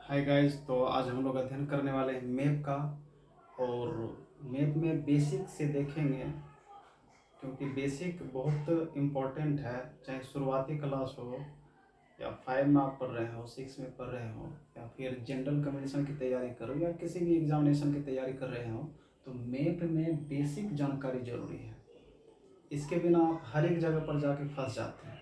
Hi guys, तो आज हम लोग अध्ययन करने वाले हैं मैप का। और मैप में बेसिक से देखेंगे, क्योंकि बेसिक बहुत इम्पोर्टेंट है। चाहे शुरुआती क्लास हो या 5 में आप पढ़ रहे हो, 6 में पढ़ रहे हो, या फिर जनरल कम्युनिकेशन की तैयारी करो या किसी भी एग्जामिनेशन की तैयारी कर रहे हो, तो मैप में बेसिक जानकारी जरूरी है। इसके बिना आप हर एक जगह पर जाके फंस जाते हैं।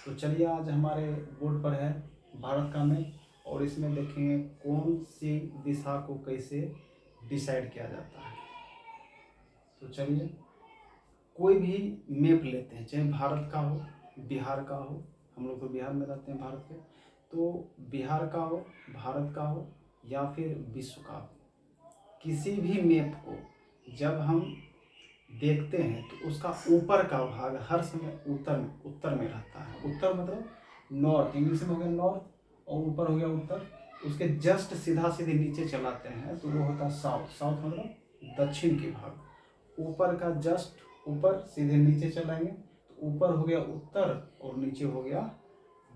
तो चलिए, आज हमारे बोर्ड पर है भारत का मैप, और इसमें देखेंगे कौन सी दिशा को कैसे डिसाइड किया जाता है। तो चलिए, कोई भी मैप लेते हैं, चाहे भारत का हो, बिहार का हो, हम लोग तो बिहार में रहते हैं भारत के, तो बिहार का हो, भारत का हो, या फिर विश्व का हो, किसी भी मैप को जब हम देखते हैं तो उसका ऊपर का भाग हर समय उत्तर उत्तर में रहता है। उत्तर मतलब नॉर्थ, इंग्लिश में हो गया नॉर्थ, और ऊपर हो गया उत्तर। उसके जस्ट सीधा सीधे नीचे चलाते हैं तो वो होता है साउथ। साउथ मतलब दक्षिण के भाग। ऊपर का जस्ट ऊपर सीधे नीचे चलाएंगे तो ऊपर हो गया उत्तर और नीचे हो गया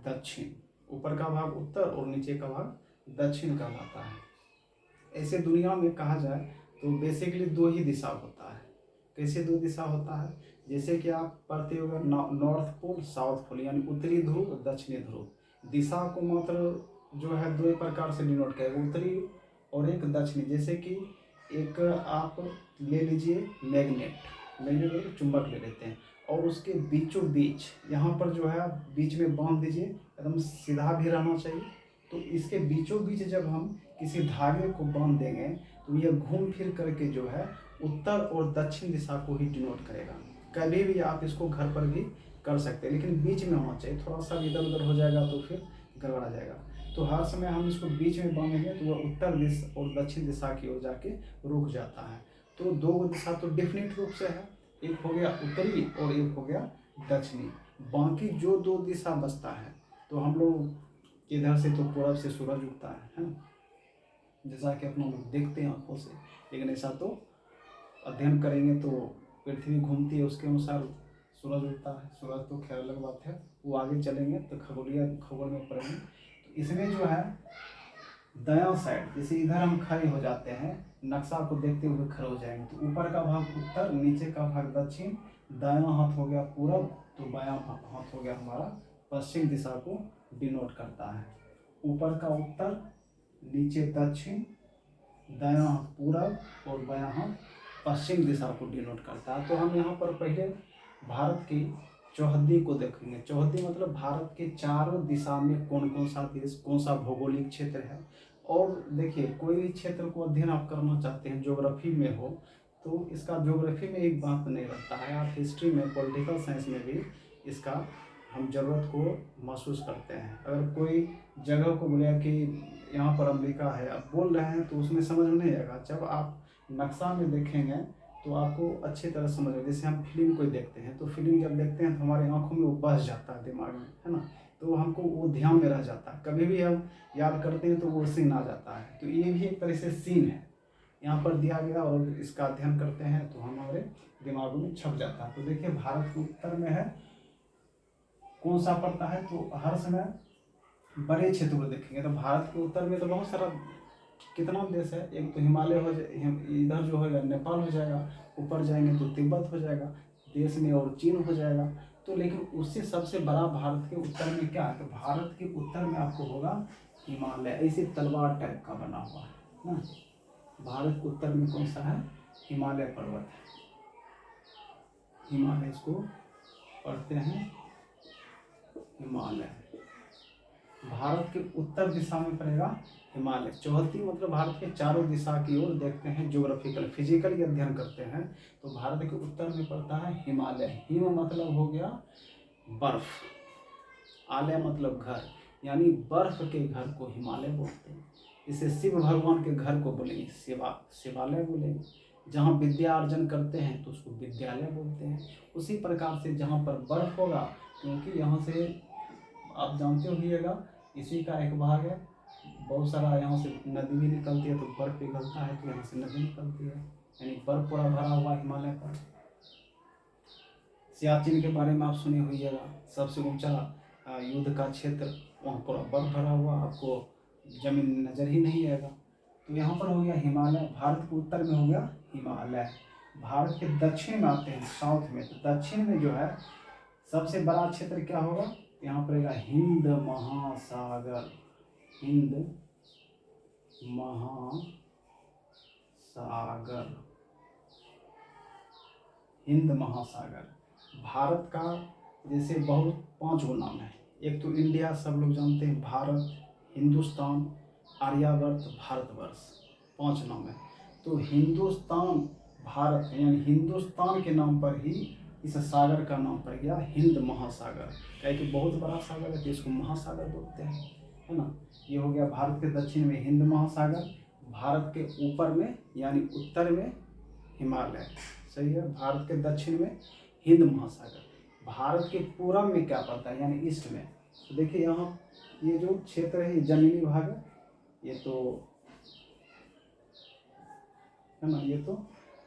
दक्षिण। ऊपर का भाग उत्तर और नीचे का भाग दक्षिण कहलाता है। ऐसे दुनिया में कहा जाए तो बेसिकली दो ही दिशा होता है। कैसे दो दिशा होता है? जैसे कि आप पढ़ते हो नॉर्थ पोल साउथ पोल, यानी उत्तरी ध्रुव दक्षिणी ध्रुव। दिशा को मात्र जो है दो प्रकार से डिनोट करेगा, उत्तरी और एक दक्षिणी। जैसे कि एक आप ले लीजिए मैग्नेट, मैग्नेट चुंबक ले लेते हैं, और उसके बीचों बीच यहाँ पर जो है आप बीच में बांध दीजिए, एकदम सीधा भी रहना चाहिए। तो इसके बीचों बीच जब हम किसी धागे को बांध देंगे तो यह घूम फिर करके जो है उत्तर और दक्षिण दिशा को ही डिनोट करेगा। कभी भी आप इसको घर पर भी कर सकते हैं, लेकिन बीच में होना चाहिए। थोड़ा सा इधर उधर हो जाएगा तो फिर गड़बड़ा जाएगा। तो हर समय हम इसको बीच में बांधेंगे तो वह उत्तर दिशा और दक्षिण दिशा की ओर जाके रुक जाता है। तो दो दिशा तो डेफिनेट रूप से है, एक हो गया उत्तरी और एक हो गया दक्षिणी। बाकी जो दो दिशा बचता है, तो हम लोग इधर से तो पूरब से सूरज उगता है ना, जैसा कि अपना लोग देखते हैं आंखों से। लेकिन ऐसा तो अध्ययन करेंगे तो पृथ्वी घूमती है, उसके अनुसार सूरज उगता है। सूरज तो खैर अलग बात है, वो आगे चलेंगे तो खगोल में पढ़ेंगे। तो इसमें जो है दायां साइड, जैसे इधर हम खड़े हो जाते हैं, नक्शा को देखते हुए खड़े हो जाएंगे, तो ऊपर का भाग उत्तर, नीचे का भाग दक्षिण, दायां हाथ हो गया पूरब, तो बायां हाथ हो गया हमारा पश्चिम दिशा को डिनोट करता है। ऊपर का उत्तर, नीचे दक्षिण, दायां हाथ पूरब और बायां हाथ पश्चिम दिशा को डिनोट करता है। तो हम यहाँ पर पहले भारत की चौहद्दी को देखेंगे। चौहद्दी मतलब भारत के चारों दिशा में कौन कौन सा देश, कौन सा भौगोलिक क्षेत्र है। और देखिए, कोई भी क्षेत्र को अध्ययन आप करना चाहते हैं, ज्योग्राफी में हो, तो इसका ज्योग्राफी में एक बात नहीं रहता है। आप हिस्ट्री में, पॉलिटिकल साइंस में भी इसका हम ज़रूरत को महसूस करते हैं। अगर कोई जगह को बोले कि यहाँ पर अमेरिका है, अब बोल रहे हैं तो उसमें समझ में नहीं आएगा। जब आप नक्शा में देखेंगे तो आपको अच्छी तरह समझ में। जैसे हम फिल्म कोई देखते हैं, तो फिल्म जब देखते हैं तो हमारे आंखों में वो बस जाता है, दिमाग में, है ना। तो हमको वो ध्यान में रह जाता है, कभी भी हम याद करते हैं तो वो सीन आ जाता है। तो ये भी एक तरह से सीन है यहाँ पर दिया गया, और इसका अध्ययन करते हैं तो हमारे दिमागों में छप जाता है। तो देखिए, भारत के उत्तर में है, कौन सा पड़ता है, तो हर समय बड़े क्षेत्र को देखेंगे तो भारत के उत्तर में तो बहुत सारा, कितना देश है। एक तो हिमालय हो जाए, इधर जो होगा नेपाल हो जाएगा, ऊपर जाएंगे तो तिब्बत हो जाएगा देश में, और चीन हो जाएगा। तो लेकिन उससे सबसे बड़ा भारत के उत्तर में क्या है, तो भारत के उत्तर में आपको होगा हिमालय, ऐसे तलवार टाइप का बना हुआ है ना। भारत के उत्तर में कौन सा है? हिमालय पर्वत है। हिमालय इसको पढ़ते हैं हिमालय। भारत के उत्तर दिशा में पड़ेगा हिमालय। चौहद्दी मतलब भारत के चारों दिशा की ओर देखते हैं, ज्योग्राफिकल फिजिकली अध्ययन करते हैं, तो भारत के उत्तर में पड़ता है हिमालय। हिम मतलब हो गया बर्फ, आलय मतलब घर, यानी बर्फ के घर को हिमालय बोलते हैं। इसे शिव भगवान के घर को बोलेंगे शिवालय बोलेंगे। जहाँ विद्या अर्जन करते हैं तो उसको विद्यालय बोलते हैं। उसी प्रकार से जहाँ पर बर्फ होगा, क्योंकि यहाँ से आप जानते होइएगा, इसी का एक भाग है, बहुत सारा यहाँ से नदी भी निकलती है, तो बर्फ पिघलता है तो यहाँ से नदी निकलती है, यानी बर्फ पूरा भरा हुआ हिमालय पर। सियाचिन के बारे में आप सुने होइएगा, सबसे ऊंचा युद्ध का क्षेत्र, वहाँ पूरा बर्फ भरा हुआ आपको जमीन नज़र ही नहीं आएगा। तो यहाँ पर हो गया हिमालय, भारत के उत्तर में हो गया हिमालय। भारत के दक्षिण में आते हैं साउथ में, तो दक्षिण में जो है सबसे बड़ा क्षेत्र क्या होगा, यहाँ पर रहेगा हिंद महासागर। हिंद महासागर, हिंद महासागर। भारत का जैसे बहुत 5 गो नाम है। एक तो इंडिया सब लोग जानते हैं, भारत, हिंदुस्तान, आर्यावर्त, भारतवर्ष, 5 नाम है। तो हिंदुस्तान, भारत यानी हिंदुस्तान के नाम पर ही इस सागर का नाम पड़ गया हिंद महासागर। क्या कि बहुत बड़ा सागर है तो इसको महासागर बोलते हैं, है ना। ये हो गया भारत के दक्षिण में हिंद महासागर, भारत के ऊपर में यानी उत्तर में हिमालय, सही है। भारत के दक्षिण में हिंद महासागर। भारत के पूरब में क्या पड़ता है यानी ईस्ट में, तो देखिए यहाँ ये जो क्षेत्र है ये जमीनी भाग है, ये तो है ना, ये तो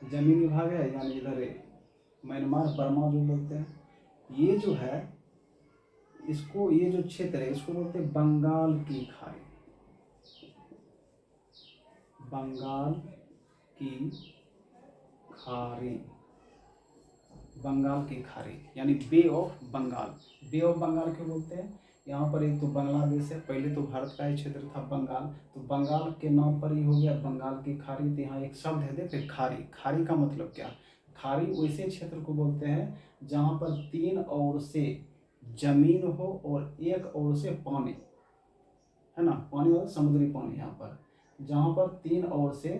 जमीनी भाग है, यानी इधर म्यांमार बर्मा जो बोलते हैं। ये जो है इसको, ये जो क्षेत्र है इसको बोलते हैं बंगाल की खाड़ी। बंगाल की खाड़ी, बंगाल की खाड़ी यानी bay of Bengal. Bay of Bengal क्यों बोलते हैं, यहाँ पर एक तो बांग्लादेश है, पहले तो भारत का ही क्षेत्र था बंगाल, तो बंगाल के नाम पर ही हो गया बंगाल की खाड़ी। तो यहाँ एक शब्द है देखिए खाड़ी। खाड़ी का मतलब क्या, खाड़ी वैसे क्षेत्र को बोलते हैं जहाँ पर 3 ओर से जमीन हो और 1 ओर से पानी, है ना, पानी और समुद्री पानी। यहाँ पर जहाँ पर 3 ओर से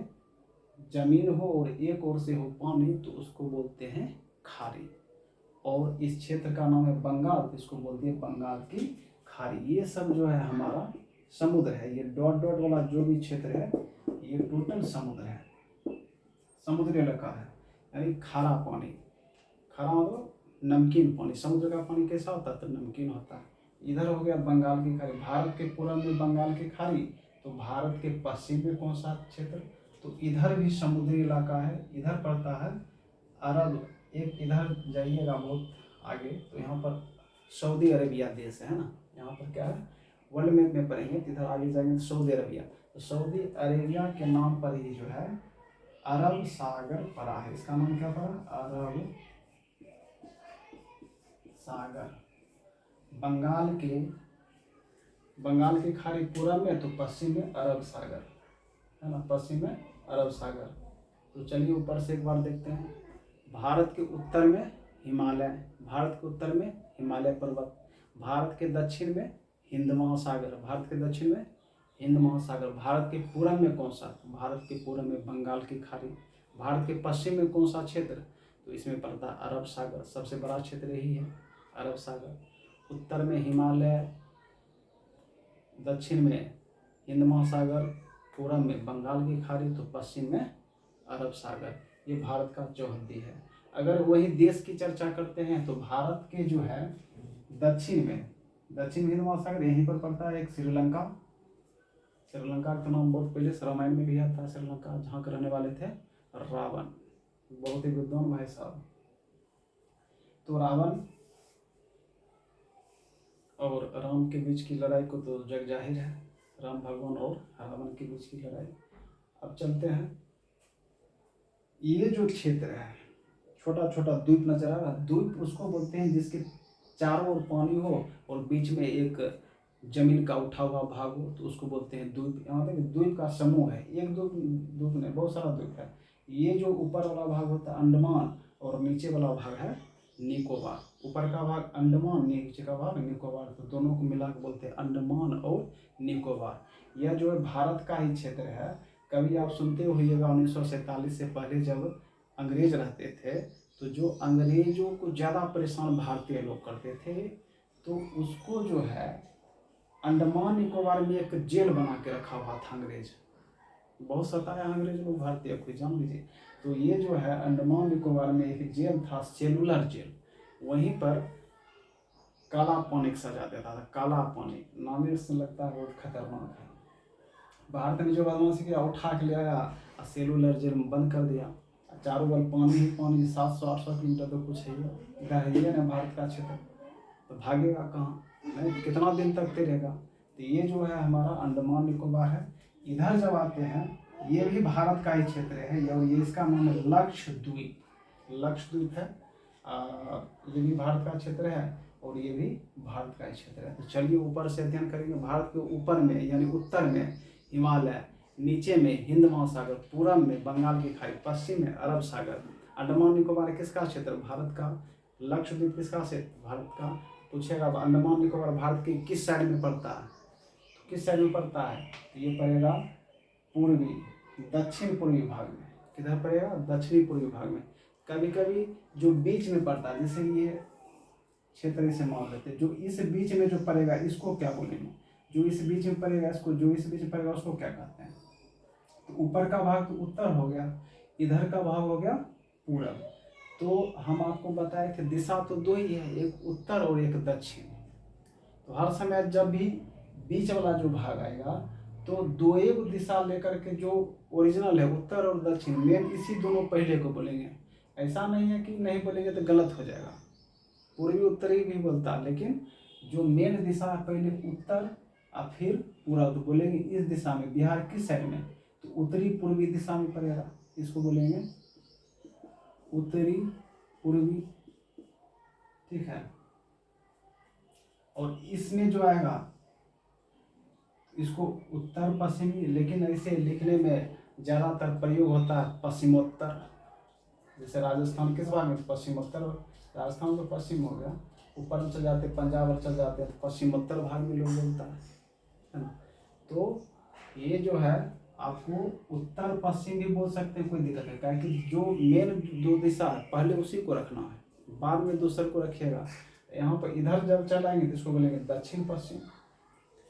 जमीन हो और 1 ओर से हो पानी तो उसको बोलते हैं खाड़ी। और इस क्षेत्र का नाम है बंगाल, तो इसको बोलते हैं बंगाल की खाड़ी। ये सब जो है हमारा समुद्र है, ये डॉट डॉट वाला जो भी क्षेत्र है ये टोटल समुद्र है, समुद्री इलाका है, यानी खारा पानी। खारा मतलब नमकीन पानी, समुद्र का पानी कैसा होता है तो नमकीन होता है। इधर हो गया बंगाल की खाड़ी, भारत के पूर्व में बंगाल की खाड़ी। तो भारत के पश्चिम में कौन सा क्षेत्र, तो इधर भी समुद्री इलाका है, इधर पड़ता है अरब। एक इधर जाइएगा बहुत आगे तो यहाँ पर सऊदी अरेबिया देश है ना, यहाँ पर क्या है वर्ल्ड मैप में पढ़ेंगे तो इधर आगे जाएंगे तो सऊदी अरेबिया। तो सऊदी अरेबिया के नाम पर ही जो है अरब सागर पड़ा है। इसका नाम क्या पड़ा, अरब सागर। बंगाल के खाड़ी पूरब में तो पश्चिम में अरब सागर, है ना, पश्चिम में अरब सागर। तो चलिए ऊपर से एक बार देखते हैं। भारत के उत्तर में हिमालय, भारत के उत्तर में हिमालय पर्वत, भारत के दक्षिण में हिंद महासागर, भारत के दक्षिण में हिंद महासागर। भारत के पूरब में कौन सा, भारत के पूरब में बंगाल की खाड़ी। भारत के पश्चिम में कौन सा क्षेत्र, तो इसमें पड़ता है अरब सागर, सबसे बड़ा क्षेत्र यही है अरब सागर। उत्तर में हिमालय, दक्षिण में हिंद महासागर, पूरब में बंगाल की खाड़ी, तो पश्चिम में अरब सागर। ये भारत का चौहद्दी है। अगर वही देश की चर्चा करते हैं तो भारत के जो है दक्षिण में हिंद महासागर यहीं पर पड़ता है एक श्रीलंका। श्रीलंका का नाम बहुत पहले रामायण में भी आता है श्रीलंका, जहाँ के रहने वाले थे रावण, बहुत ही विद्वान भाई साहब। तो रावण और राम के बीच की लड़ाई को तो जग जाहिर है, राम भगवान और रावण के बीच की लड़ाई। अब चलते हैं, ये जो क्षेत्र है छोटा छोटा द्वीप नजर आ रहा है, द्वीप उसको बोलते हैं जिसके चारों ओर पानी हो और बीच में एक जमीन का उठा हुआ भाग हो, तो उसको बोलते हैं द्वीप। यहाँ पे द्वीप का समूह है, एक द्वीप नहीं बहुत सारा द्वीप है। ये जो ऊपर वाला भाग होता है अंडमान और नीचे वाला भाग है निकोबार। ऊपर का भाग अंडमान, नीचे का भाग निकोबार, तो दोनों को मिला के बोलते हैं अंडमान और निकोबार। यह जो है भारत का ही क्षेत्र है। कभी आप सुनते होइएगा 1947 से पहले जब अंग्रेज रहते थे तो जो अंग्रेजों को ज़्यादा परेशान भारतीय लोग करते थे, तो उसको जो है अंडमान निकोबार में एक जेल बना के रखा हुआ था अंग्रेज। बहुत सताया अंग्रेज लोग भारतीय को, जान लीजिए। तो ये जो है अंडमान निकोबार में एक जेल था, सेलुलर जेल। वहीं पर काला पानी सजा देता था, काला पानी नाम से लगता है बहुत खतरनाक है। भारत ने जो बदमाशी किया उठा के ले आया और सेलुलर जेल में बंद कर दिया। चारों बल पानी ही पानी, 700-800 किलोमीटर तो कुछ है ही, इधर है ना भारत का क्षेत्र, तो भागेगा कहाँ, नहीं कितना दिन तक तैरेगा। तो ये जो है हमारा अंडमान निकोबार है। इधर जब आते हैं, ये भी भारत का ही क्षेत्र है और ये इसका नाम है लक्षद्वीप। लक्षद्वीप है, ये भी भारत का क्षेत्र है और ये भी भारत का ही क्षेत्र है। तो चलिए ऊपर से अध्ययन करेंगे। भारत के ऊपर में यानी उत्तर में हिमालय, नीचे में हिंद महासागर, पूरब में बंगाल की खाड़ी, पश्चिम में अरब सागर। अंडमान निकोबार किसका क्षेत्र? भारत का। लक्षद्वीप किसका क्षेत्र? भारत का। पूछेगा अंडमान निकोबार भारत के किस साइड में पड़ता है, तो किस साइड में पड़ता है? तो ये पड़ेगा पूर्वी, दक्षिण पूर्वी भाग में। किधर पड़ेगा? दक्षिणी पूर्वी भाग में। कभी कभी जो बीच में पड़ता है, जैसे ये क्षेत्र इसे मान लेते हैं, जो इस बीच में जो पड़ेगा इसको क्या बोलेंगे? जो इस बीच में पड़ेगा इसको, जो इस बीच में पड़ेगा उसको क्या कहते हैं? तो ऊपर का भाग तो उत्तर हो गया, इधर का भाग हो गया पूरब। तो हम आपको बताए थे दिशा तो दो ही है, एक उत्तर और एक दक्षिण। तो हर समय जब भी बीच वाला जो भाग आएगा तो दो एक दिशा लेकर के जो ओरिजिनल है उत्तर और दक्षिण, मेन इसी दोनों पहले को बोलेंगे। ऐसा नहीं है कि नहीं बोलेंगे तो गलत हो जाएगा, पूर्वी उत्तरी भी बोलता है, लेकिन जो मेन दिशा है पहले उत्तर और फिर पूरब। तो बोलेंगे इस दिशा में, बिहार किस साइड में? तो उत्तरी पूर्वी दिशा में पड़ेगा, इसको बोलेंगे उत्तरी पूर्वी, ठीक है। और इसमें जो आएगा इसको उत्तर पश्चिमी, लेकिन ऐसे लिखने में ज़्यादातर प्रयोग होता है पश्चिमोत्तर। जैसे राजस्थान किस भाग में? पश्चिमोत्तर। राजस्थान तो पश्चिम हो गया, ऊपर चल जाते पंजाब और चल जाते हैं पश्चिमोत्तर भाग में लोग बोलता है ना। तो ये जो है आपको उत्तर पश्चिम भी बोल सकते हैं, कोई दिक्कत नहीं, कारण कि जो मेन दो दिशा है पहले उसी को रखना है, बाद में दूसरे को रखिएगा। यहाँ पर इधर जब चल आएंगे तो इसको बोलेंगे दक्षिण पश्चिम,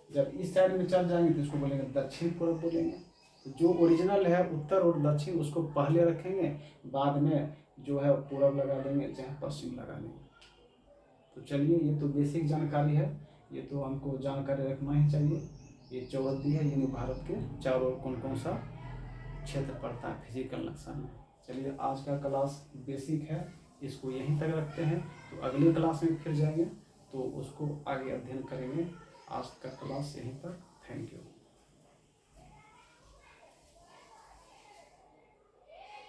जब इस साइड में चल जाएंगे तो इसको बोलेंगे दक्षिण पूर्व बोलेंगे। तो जो ओरिजिनल है उत्तर और दक्षिण उसको पहले रखेंगे, बाद में जो है पूर्व लगा देंगे चाहे पश्चिम लगा देंगे। तो चलिए ये तो बेसिक जानकारी है, ये तो हमको जानकारी रखना ही चाहिए। ये चौहद्दी है, यानी भारत के चारों ओर कौन कौन सा क्षेत्र पड़ता है फिजिकल नक्शा में। चलिए आज का क्लास बेसिक है, इसको यहीं तक रखते हैं। तो अगले क्लास में फिर जाएंगे तो उसको आगे अध्ययन करेंगे। आज का क्लास यहीं पर, थैंक यू।